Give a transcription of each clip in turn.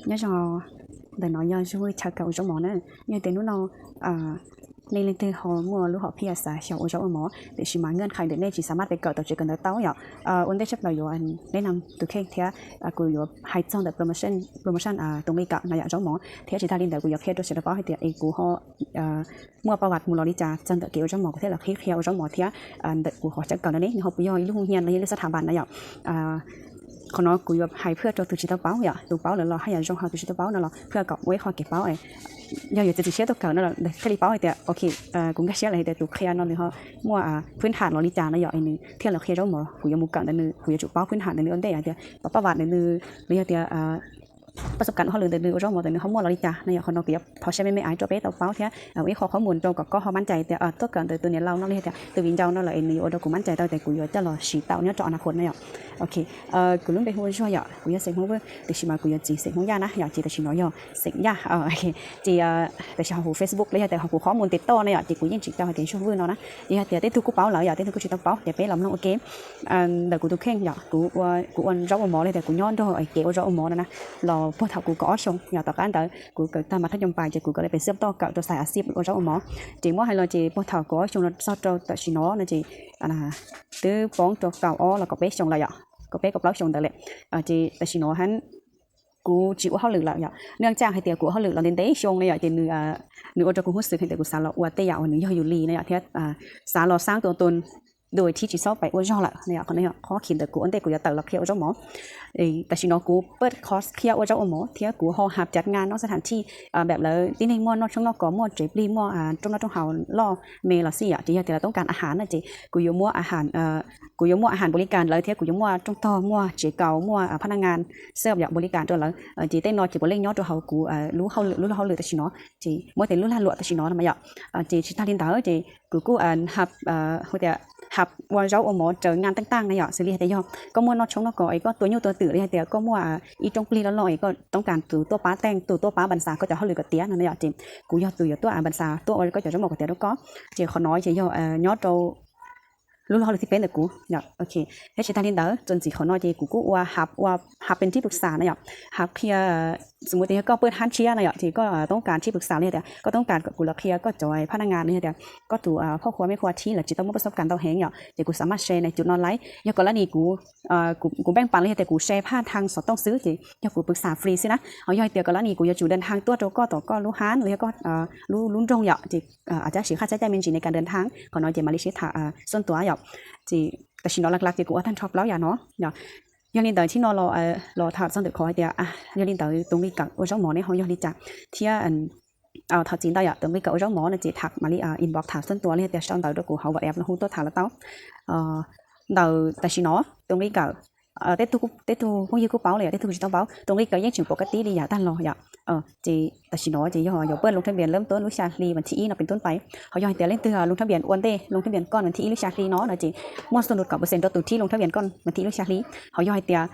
nhớ cho để nói nhớ cho chào cậu trong món này như thế nó nên lên từ họ mua lúc họ pia xả chậu trong mỏ để chỉ mang ngân khai để nên chỉ sắmไปเกิดตัวchỉ cần tới tao nhởวันได้ชับเราอยู่อันแนะนำตัวเคเทียกูอยู่ให้จ้องแต่โปรโมชั่นตรงนี้กับนายtrong mỏเทียchỉ ta liên đờiกูอยากเคตัวเสร็จแล้วให้เทียกูhọ muaประวัติมูลนิธิจันทร์เกี่ยวtrong mỏก็เทียlàเคtrong mỏเทียเด็กกูขอจัดก่อนนะนี่เขาไปย่อยลูกเฮียนในสถาบันนะอย่างเขาเนาะกูอยากให้เพื่อตัวตุจิตเป้าอย่างตัวเป้าแล้วเราให้อย่างจงหาตุจิตเป้านั่นเราเพื่อกับไว้คอยเก็บเป้าไอ้ยังอยู่จะติดเชื้อตัวเก่านั่นแหละแค่รีเป้าไอ้แต่โอเคกูก็เชื่อเลยแต่ตัวเคลียร์นั่นเลยเขามั่วพื้นฐานเราลิจานะอย่างไอ้นี่เที่ยวเราเคลียร์เราหมดกูยังมุกกันนั่นนึงกูอยากจุดเป้าพื้นฐานนั่นนึงอันเดียวแต่ประวัตินั่นนึงหรืออย่างเดียวประสบการณ์เขาเลยแต่นึงเราหมดแต่นึงเขามั่วเราลิจาในอย่างคนเราเกี่ยวพอใช้ไม่ไอ้ตัวเป๊ะตัวเป้าเท่าไอ้ข้อมูลตรงกับก็เขามั่นใจแต่ตัวเกินแต่ตัวเนี้ยเรานั่นเลยแต่ตัววินเจ้านั่นแหละไอ้นี่โอ้กูมั่นใจแต่กูอยากจะรอสีเต่าเนี้ยจออนาคตนะอย่างโอเคกูรู้ไปหัวช่วยอย่างกูอยากเสกหัวเว้ยแต่ชิมากูอยากจีเสกหัวยานะอยากจีแต่ชิน้อยย่อเสกยาโอเคจีแต่ชิมาหู Facebook เลยแต่หูข้อมูลติดต่อเนี่ยจีกูยิ่งจีเจ้าให้จีช่วยเว้ยเนาะนะจีแต่เต้นทุกกูเป้าแล้วอยากเต้นทุกกูจีต้องเป้าแต่เป๊ะลำน้องโอเคเดี๋ยวกูตัวแข่งอยากกูอันรับหมอเลยแต่กูย้อนด้วยไอ้เกี่ยวรับหมอนะรอพวกเท่ากูก็ชงอยากต่อการแต่กูเกิดตามมาทัดยมไปจีกูก็เลยไปเชื่อมต่อกับตัวสายอาชีพรับหมอจีมั่วให้เราจีพวกเท่าก็ชงเราซอดเราแต่ชิน้อนะจีนะตื้อป้องตัวเก่าอ้อแล้วก็เป๊ะชงเลยอ่ะก็เป๊ะกับเราชงแต่เลยจีแต่ชิโนฮันกูจิ๋วเขาหลือแล้วเนื่องจากให้เตียกูเขาหลือเราเดินเตะชงเลยจีเนื้อจะกูรู้สึกให้เตียกูสารอวดเตียวันนี้อยู่ลีเนี่ยที่สารสร้างตัวตนโดยที่จีซอไปอ้วนจ่อละเนี่ยคนนี้ข้อขีดแต่กูอันเตกูจะเติร์เราเคี่ยวเจ้าหมอแต่ชิโนกูเปิดคอร์สเคี่ยวเจ้าหมอที่กูห่อหับจัดงานนอกสถานที่แบบเลยที่ในม้วนนอกช่องนอกก่อม้วนเจ็บรีม้วนตรงนั้นตรงเฮาล่อเมลซี่อ่ะจีแต่เราต้องการอาหารนะจีกูยม้วนอาหารกูยม้วนอาหารบริการเลยที่กูยม้วนตรงต่อม้วนเจ๊เก่าม้วนพนักงานเสิร์ฟอยากบริการตัวเลยจีเต้นนอจีบเล่นยอดตัวเฮากูรู้เขาเลยแต่ชิโนจีม้วนแต่รู้ละลวดแต่ชิโนทำไมอ่ะจีชิตาลินตาจีกูหับหัวเดียหับวันเจ้าอมเจองานต่างๆในหยอดสิริแต่ยอก็มัวนอชงนอก่อยก็ตัวยูตัวตื่นเลยแต่ก็มัวอีจงปลีละลอยก็ต้องการตัวป้าแต่งตัวป้าบรรษาก็จะเขาเลยกับเตี้ยนั่นในหยอดจิมกูยอดตัวบรรษาตัวก็จะจะหมดกับเตี้ยแล้วก็เจ้าเขาน้อยเจ้ายอดเรารู้เราเลยที่เป็นแต่กูเนี่ยโอเคแล้วชิตาลินเดอร์จนสิเขาน้อยเจ้กูว่าเป็นที่ปรึกษานะหยอดหับเพียสมมติที่ก็เปิดฮันเชียนะหยอดที่ก็ต้องการที่ปรึกษาเนี่ยแต่ก็ต้องการกับกูละเพียก็จอยพนักงานเนี่ยแต่ก็ตัวพ่อครัวไม่ครัวที่หรือจิตต้องประสบการณ์ต้องแหงหยอดเดี๋ยวกูสามารถแชร์ในจุดนอนไลฟ์อย่างกรณีกูแบ่งปันเลยแต่กูแชร์ผ่านทางสดต้องซื้อจีอย่างกูปรึกษาฟรีสินะเอาย่อยเตียวกรณีกูจะจูเดินทางตัวต่อก็รู้ฮันหรือก็รู้ตรงหยอดจีอาจจะเสียค่าใช้จ่ายเป็นจีในการเดินทางขอน้อยเจมาลิชิตาส่วนตัวหยอดจีแต่ชินอหลักๆจีกูว่าท่านชอบแล้วอย่าเนาะยอลินเตอร์ที่นอรอถามสั่งเด็กขอให้เดียยอลินเตอร์ตรงนี้กับว่าเจ้าหมอในห้องยอลิจ่าที่ถอดจีนได้ตรงนี้กับว่าเจ้าหมอเนี่ยจีถักมาลีอินบ็อกถามส่วนตัวเลยแต่ช่องเตอร์ด้วยกูเขาแบบแอบแล้วหูตัวถามแล้วเต้าเตอร์แต่ชินอตรงนี้กับเต้ตูพวกยี่กูเป้าเลยเต้ตูจีต้องเป้าตรงนี้ก็ยังถึงปกติดีอย่าตั้งรออย่าจีแต่ชินอจีย่อเปิดลงทะเบียนเริ่มต้นลูกชาลีวันที่อีน่ะเป็นต้นไปเขาย่อยเตียเล่นเตือลงทะเบียนอ้วนเต้ลงทะเบียนก้อนวันที่ลูกชาลีเนาะนะจีม้วนสนุดกับเปอร์เซ็นต์ตัวที่ลงทะเบียนก้อนวันที่ลูกชาลีเขาย่อยเตีย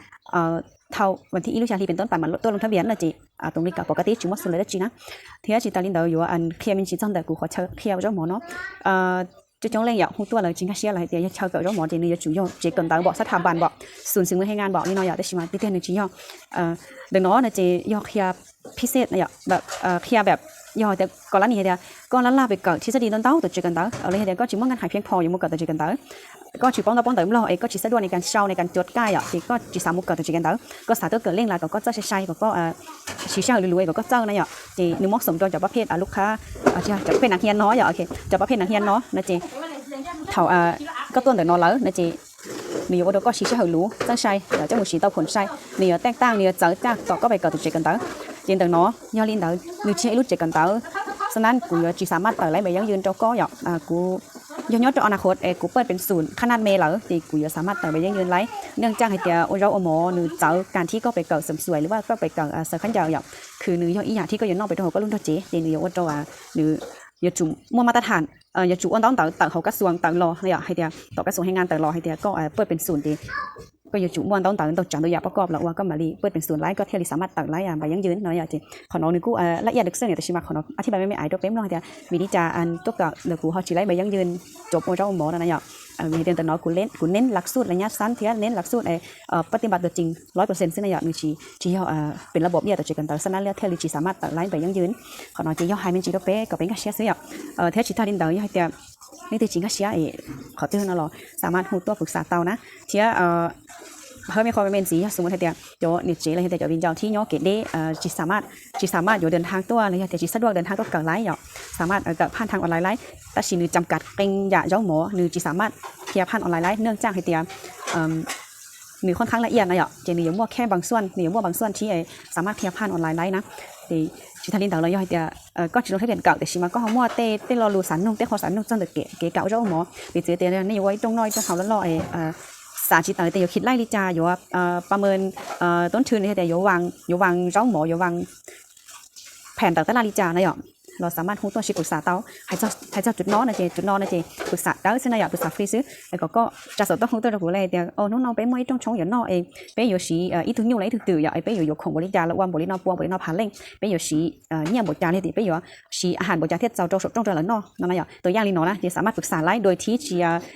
เท่าวันที่ลูกชาลีเป็นต้นไปมันตัวลงทะเบียนนะจีตรงนี้กับปกติจุดม้วนสนุดได้จีนะที่จีตาลินเดอร์อยู่อันเคลียร์มินจีจังแต่กูขอเคลียร์เจ้าหมอเนาะจะจ้องเล่นอย่างหูตัวเลยจริงแค่เชียร์อะไรเดี๋ยวจะเช่ากับเจ้าหมอเจนี่จะจุยอเจกันต่างบอกสถาบันบอกศูนย์สิ่งมือให้งานบอกนี่น้อยอยากได้ชิมาที่เต้นในจียอดังนั้นนะเจยอเคลียร์พิเศษนะอยากแบบเคลียร์แบบยอแต่ก่อนละนี่เดียวก่อนละลาไปเกิดที่จะดีต้นเต้าตัวเจกันต่างอะไรเดียวก็จิมั่งกันหายเพียงพออย่างมุกกับตัวเจกันต่างก็จีป้องเติมรอก็จีสะดวกในการเช่าในการจดใกล้จีก็จีสามุกกับตัวเจกันต่างก็สาตัวเกิดเล่นลายก็เจ้าใช้ก็ชี้ช่างรวยๆก็เจ้านะอยากจีนึกมอกสมตัวจากประเภทลูกค้าจะเป็นนักเรียนน้อยอยากโอเคจากประเภทนักเรียนน้อยนะจีเท่าก็ต้นเดี๋ยวนอนแล้วนะจีนี่ว่าเราก็ชี้ช่างรู้จังใช่เดี๋ยวจะหมดชี้เตาผลใช่นี่แตกต่างนี่เจอจากต่อก็ไปกับตัวเจกันต่างจีนเดี๋ยวน้อยย่อลินเดี๋ยวนึกเชื่อรู้เจกันต่างฉะนั้นกูจีสามารถเปิดไล่ไปยังยืนเจ้าก็อยากกูย้อนจากอนาคตกูเปิดเป็นศูนย์ขนาดเมล์แล้วที่กูจะสามารถเปิดไปยังยืนไล่เนื่องจากให้เดียวเราเอาหมอหรือเจ้าการที่ก็ไปเกิดเสริมสวยหรือว่าก็ไปเกิดเสริมขันยาวอย่างคือเนื้อยออีอย่างที่ก็ยังนอกไปตัวก็รุ่นตัวเจ๊เดี๋ยวเนื้อว่าตัวหรืออย่าจุ่มมั่วมาตรฐานอย่าจุ่มอ้อนต้องต่างเขากระทรวงต่างรอเนี่ยให้เดียวต่อกระทรวงให้งานต่างรอให้เดียวก็เปิดเป็นศูนย์ดีก็อย่าจุ่มม้วนต้องจังตัวอย่างประกอบแล้วว่าก็มาลีเปิดเป็นศูนย์ไล่ก็เที่ยวสามารถต่างไล่ไปยังยืนเนาะอย่างที่ขอน้องนึกกูละเอียดลึกซึ้งเนี่ยแต่ชิมาขอน้องอธิบายไม่อายตัวเป๊ะน้อยเดียววินิจาอันตัวกับเดี๋ยวกูเขาจีไล่ไปยังยืนจบโมเจ้าหมอนั่นนะอย่าง มีเดือนแต่น้อยกูเน้นหลักสูตรระยะสั้นเทียเน้นหลักสูตรปฏิบัติตัวจริง100%ซึ่งในอย่างนึงจีเป็นระบบเนี่ยต่อจีกันต่อสนั่นเลี้ยเทลิจีสามารถไล่ไปยั่งยืนขอน้อยจีให้มันจีก็เป๊ะก็เป็นกระเชียซื้อเทจิตาดินเตอร์ให้เตียนี่ตัวจริงกระเชียขอเตือนเราสามารถหูตัวปรึกษาเตานะเทียเพิ่มมีความเป็นสีสมมติให้เตียโยนิจิเลยให้เตียจะวินเจ้าที่ย่อเกตได้จีสามารถอยู่เดินทางตัวเลยเตียจีสะดวกเดินทางตัวเก่าไล่สามารถกับผ่านทางออนไลน์ไล่แต่ชีนือจำกัดเป็นอย่าเจ้าหมอนือจีสามารถเทียผ่านออนไลน์ไล่เนื่องจากให้เตียนือค่อนข้างละเอียดนะเจนือยังมั่วแค่บางส่วนนือยังมั่วบางส่วนที่สามารถเทียผ่านออนไลน์ไล่นะที่ชิทาลินต่างเราย่อยเตียก็จีนทะเบียนเก่าแต่ชิมาก็เขามั่วเต้รอรูสันนุ่งเต้ขอสันนุ่งจนเด็กเก๋เก่าเจ้าหมอไปเจอเตียนี่อยู่ไว้ตรงน้อยตรงเขาแล้วรอสารชิตาแต่อยู่คิดไล่ลิจาอยู่ว่าประเมินต้นทุนนี่แต่อยู่วางเจ้าหมออยู่วางแผนต่างๆลิจานะเราสามารถหูตัวชิปรึกษาเต้าให้เจ้าจุดนอนนะเจปรึกษาเต้าซึ่งนะปรึกษาฟรีซื้อแล้วก็จะสอนต้องหูตัวเราเลยแต่น้องไปไม่ต้องชงอย่างนอเองไปอยู่สีอีถึงอยู่ไหนถึงตื่นไปอยู่ของบริจาแล้ววันบริณปวงบริณผ่านเล่งไปอยู่สีเนี่ยบริจาเนี่ยติไปอยู่สีอาหารบริจาที่เจ้าสดต้องเจอแล้วนอนั่นนะตัวอย่างลีนอนะจะสามารถปรึกษาไล่โดยที่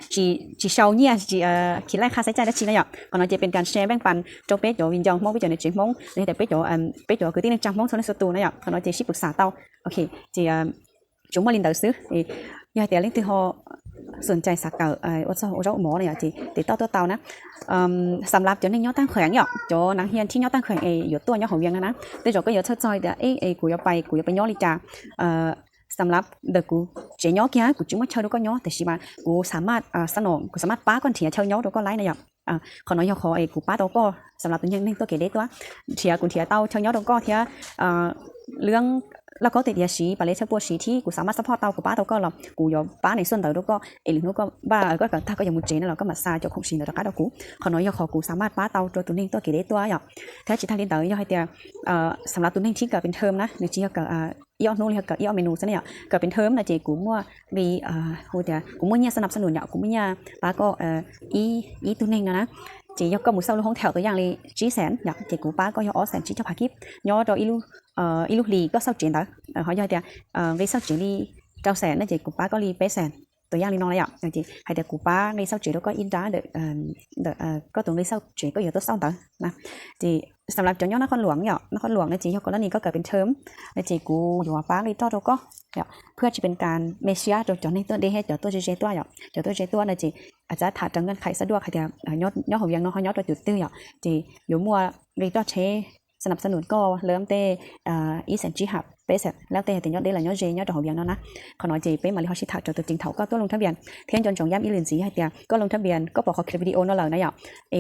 จีเช่าเนี่ยคิดไล่ค่าใช้จ่ายได้ชีนะก็น่าจะเป็นการแชร์แบ่งปันโจเป๊ะโจวินจองมองวิจารณ์ในเจ็ดมองแต่เป๊ะโจคือที่ในจังมองโซนในสตูนะก็น่าจะชิปรึกษาเต้าโอเคจีchúng mà linh đầu xứ thì giờ thì linh từ họ sườn chạy sạc cờ ở chỗ mỏ này thì tao nè sắm lạp cho nên nhớ tăng khỏe nhở cho nắng hiềnที่nhớ tăng khỏeอยู่ตัวnhớ hậu viênนะแต่rồiก็giờ chơi chơi thìกูจะไปnhớลิจ่าสำหรับเด็กกูเจี๋ยย้อกี้กูจึงไม่เช่าดูก็ย้อแต่ชิมากูสามารถสนองกูสามารถป้าก่อนเถียเช่าย้อดูก็ไล่นะขอน้อยขอกูป้าตัวก็สำหรับตัวยังนี่ตัวเก๋เด็ดตัวเถียกูเถียเต้าเช่าย้อดูก็เถียเรื่องแล้วก็ติดยาสีไปเลยเช่าปวดสีที่กูสามารถซัพพอร์ตเต้ากูป้าตัวก็หรอกกูยอมป้าในส่วนเต้าดูก็หรือนู้ก็บ้าก็ถ้าก็ยังมุดเจนแล้วก็มาซาจคงสีเดี๋ยวก็กูขอน้อยขอกูสามารถป้าเต้าตัวนี้ตัวเก๋เด็ดตัวถ้าจิตทางเดินเต้าย่อให้เตียสำหรับตัวนี้ที่เกิดเป็นเทอมนะในที่เกิดยอดนู้นเลยกับยอดเมนูซะเนี่ยเกิดเป็นเทอมนะเจกูมั่วมีหัวเดียกูมั่วเนี่ยสนับสนุนเนี่ยกูมั่วเนี่ยป้าก็อีตัวนึงนะจียกก็หมูเศร้าลูกห้องแถวตัวอย่างเลยจีแสนเนี่ยเจกูป้าก็ยอแสนจีเจ้าผากิบยอดอีลูกลีก็เศร้าเจียนเด้อเขาย่อยเดียรีเศร้าเจียนลีเจ้าแสนนะเจกูป้าก็รีเป๊ะแสนตัวอย่างลีน้องเลยจีให้เดียกูป้ารีเศร้าเจียนแล้วก็อินด้าเด้อก็ตรงรีเศร้าเจียนก็อยู่ตัวเศร้าเด้อนะจีสำหรับจังยอดนครหลวงเนี่ยนครหลวงในจียกกรณีก็เกิดเป็นเทอมในจีกูอยู่ว่าป้ารีต่อตัวก็เพื่อจะเป็นการเมเชียตัวในตัวเดให้ตัวเจตัวตัวเจตัวในจีอาจจะถัดจังเงินไขสะดวกใครเดียยอดของยังน้องเขายอดตัวจุดตื้อจีอยู่มัวรีต่อเชสนับสนุนก็เริ่มเตอีเซนจีหับเป๊ะเสร็จแล้วเตแต่ยอดได้หลายยอดเจยอดของยังนั่นนะขอน้อยจีเป๊ะมาเลยเขาชิถัดตัวจริงเถาก็ตัวลงทะเบียนเทียนจนจงย่ำอีลินสีให้เดียก็ลงทะเบียนก็บอกเขาคลิปวิดีโอนั่นเลยนะ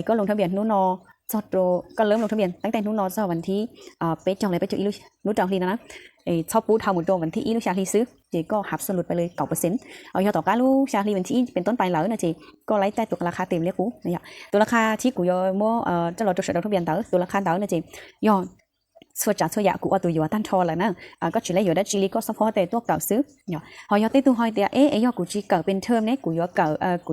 ก็ลงทะเบียนนู้นจอดโรก็เริ่มลงทะเบียนตั้งแต่นู้นจอวันที่เป๊ะจองเลยไปจุอีลูนู้นจองลีนะชอบปูทำหมดตัววันที่อีลูชาลีซื้อจีก็หับสลุดไปเลย9%เอายอดต่อการลูชาลีวันที่เป็นต้นไปแล้วนะจีก็ไล่แต่ตัวราคาเต็มเรียกกูนะตัวราคาที่กูยอมั่วจะเราจะเสนอทะเบียนตัวราคาเต๋อนะจียอดส่วนจากส่วนใหญ่กูเอาตัวอยู่ตั้งทอแล้วนะก็chỉ lấyอยู่ได้จีลีก็ซัพพอร์ตแต่ตัวเก่าซื้อหอยอดตีตัวหอยเดียยอดกูจีเก่าเป็นเทอมเนี่ยกูยอดเก่าก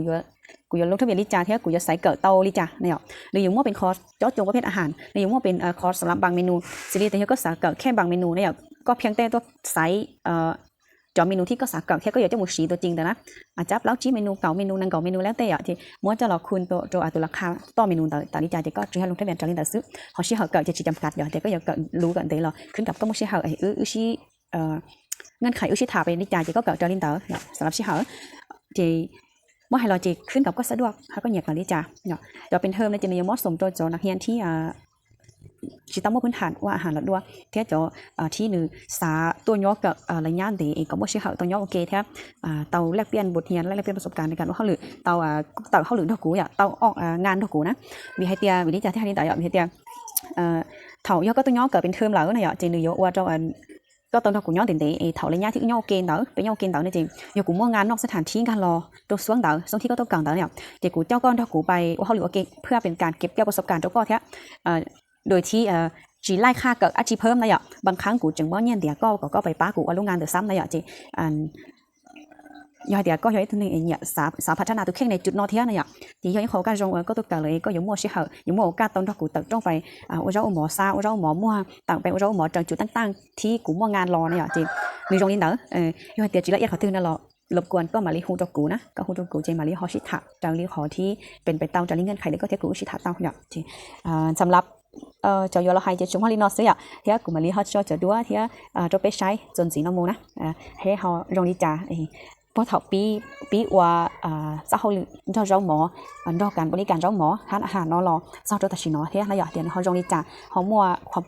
ูยอดลงทะเบียนลิจ่าเท่ากูยอดใส่เก่าเตาลิจ่าเนี่ยหรืออย่างว่าเป็นคอร์สเจาะจงประเภทอาหารหรืออย่างว่าเป็นคอร์สสำหรับบางเมนูซีรีส์แต่เท่าก็สาเก่าแค่บางเมนูเนี่ยก็เพียงแต่ตัวใส่จอเมนูที่ก็สาเก่าแค่ก็อยากจะหมูสีตัวจริงแต่นะอาจจะแล้วจี้เมนูเก่าเมนูนั่งเก่าเมนูแล้วแต่ที่ม้วนจะหลอกคุณตัวราคาต่อเมนูแต่ลิจ่าจะก็จะให้ลงทะเบียนจอลินแต่ซื้อเขาชี้เหาเก่าจะจำกัดเดี๋ยวแต่ก็อยากรู้กันแต่เราขึ้นกับก็ไม่ใช่เหาชี้เงื่อนไขชี้ถาไปลิจ่าจะก็เก่าจอลินแต่สำหรับชี้เหาจะเมื่อให้เราจีขึ้นกับก็สะดวกเขาก็เหยียบกันลิจ่าเดี๋ยวเป็นเทอมในจะมีมอสสมตัวโจนักเรียนที่chỉ tao muaพื้นฐานว่าอาหารละด้วยเท่าจะที่หนึ่งสาตัวย่อกับอะไรย่านเดี๋ยวก็ไม่ใช่เขาตัวย่อโอเคแท้เตาแลกเปลี่ยนบทเรียนแลกเปลี่ยนประสบการณ์ในการว่าเขาหรือเตาเขาหรือดอกกูเตาออกงานดอกกูนะมีให้เตียวิธีการที่ให้เตียมีให้เตียเถาย่อก็ตัวย่อเกิดเป็นเทอมแล้วนะจีหนึ่งย่อว่าเจ้าก็ตอนเรากูย่อเด่นเถาเลยย่าที่ย่อเกณฑ์เต๋อไปย่อเกณฑ์เต๋อเนี่ยจริงย่อกูมั่วงานนอกสถานที่การรอตัวสวงเต๋อสวงที่ก็ต้องกังเต๋อเนี่ยเดี๋ยวกูเจ้าก้อนเจ้ากูไปว่าเขาหรือว่าเกเพื่อเป็นการเก็บเกี่ยวประสบการณ์เจ้าก้อนแท้โดยที่จีไล่ค่าเกิดอาชีพเพิ่มนะบางครั้งกูจึงว่าเนี่ยเดี๋ยวก็ไปป้ากูว่าโรงงานเดือดซ้ำนะจีย่อยเดี๋ยวก็ย่อยทุนเองเนี่ยสาพัฒนาตัวแข่งในจุดนอเทียนะจีย่อยเขาการจงก็ตัวกันเลยก็อยู่มั่วเชี่ยวอยู่มั่วโอกาสตอนที่กูตัดต้องไปว่าเจ้าหมอซาว่าเจ้าหมอมั่วต่างไปว่าเจ้าหมอจังจุดตั้งๆที่กูมั่วงานรอเนี่ยจีมีตรงนี้เนอะย่อยเดี๋ยวจีละเอียดเขาตื่นนั่นหรอ รบกวนก็มาลีฮูตัวกูนะก็ฮูตัวกูเจมาลีฮอชิตะจางลีขอที่เป็นไปตามจารีเงื่อนไขเลยก็เทกูชิตะตามอย่างที่สำหรับเจ้าโยเราให้จะชมฮอลีนอสเนี่ยเฮียกูมาลีฮอจะดูว่าเฮียจะไปใช้จนสีน้ำมูนะให้เขาลงดีจ่าพอถอปีว่าจะเขาเจ้าหมอดอกการบริการเจ้าหมอทานอาหารนอรอเจ้าตัดสินเนาะเฮียระยะเดียวเขาลงดีจ่าเขามัวความ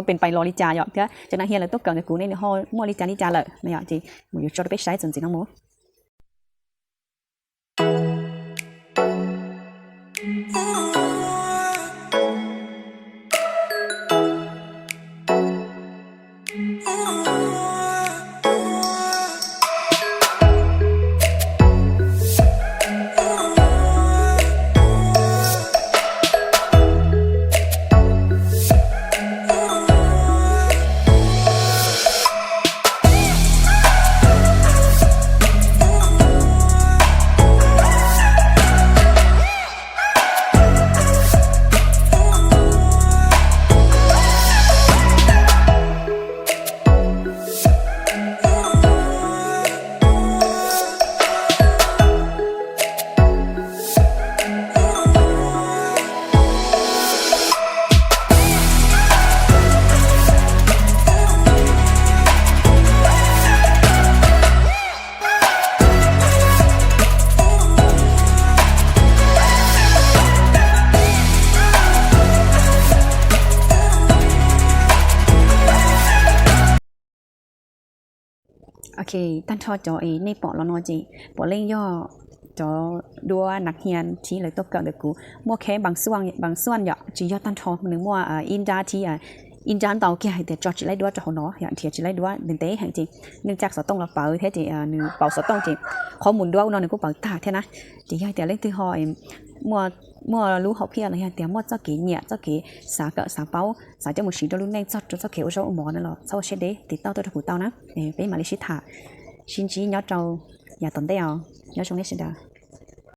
เป็นไปรอดีจ่าอย่างเฮียจะนั่งเฮียเลยต้องเกิดในกูเนี่ยเขามัวดีจ่าเลยไม่อยากจีมึงอยู่จะไปใช้จนสีน้ำมู โอเคตั้งทอจอในปอแล้วนอจีปอเล่งย่อจอดัวนักเรียนที่เลยต้องเกิดกูมัวแค่บางส่วนอย่าจีย่อตั้งทอหนึ่งมัวอินดาที่อินจานเตาเกี่ยแต่จอจีไล่ดัวจอเนาะอย่างเทียจีไล่ดัวเดินเตะแห่งจริงเนื่องจากสต้องเราเป่าเท่จีหนึ่งเป่าสต้องจริงข้อมูลดัวนอนหนึ่งกูเป่าตาเท่นะจีย่อยแต่เล่นที่หอยมัวรู้เขาเพี้ยอะไรเแต่มัวเจ้าเก๋เนี่ยเจ้าเก๋สาเป้าสาเจ้าหมูสีตัวรุ่นแรงจัดเจ้าเก๋เจ้าหมอนั่นหรอเจ้าเช็ดเด้ติดเต้าตัวถูกเต้านะเป็นมาเลชิตาชินจีย้อนเจ้าอย่าตอนเดียวย้อนชงเนสิดา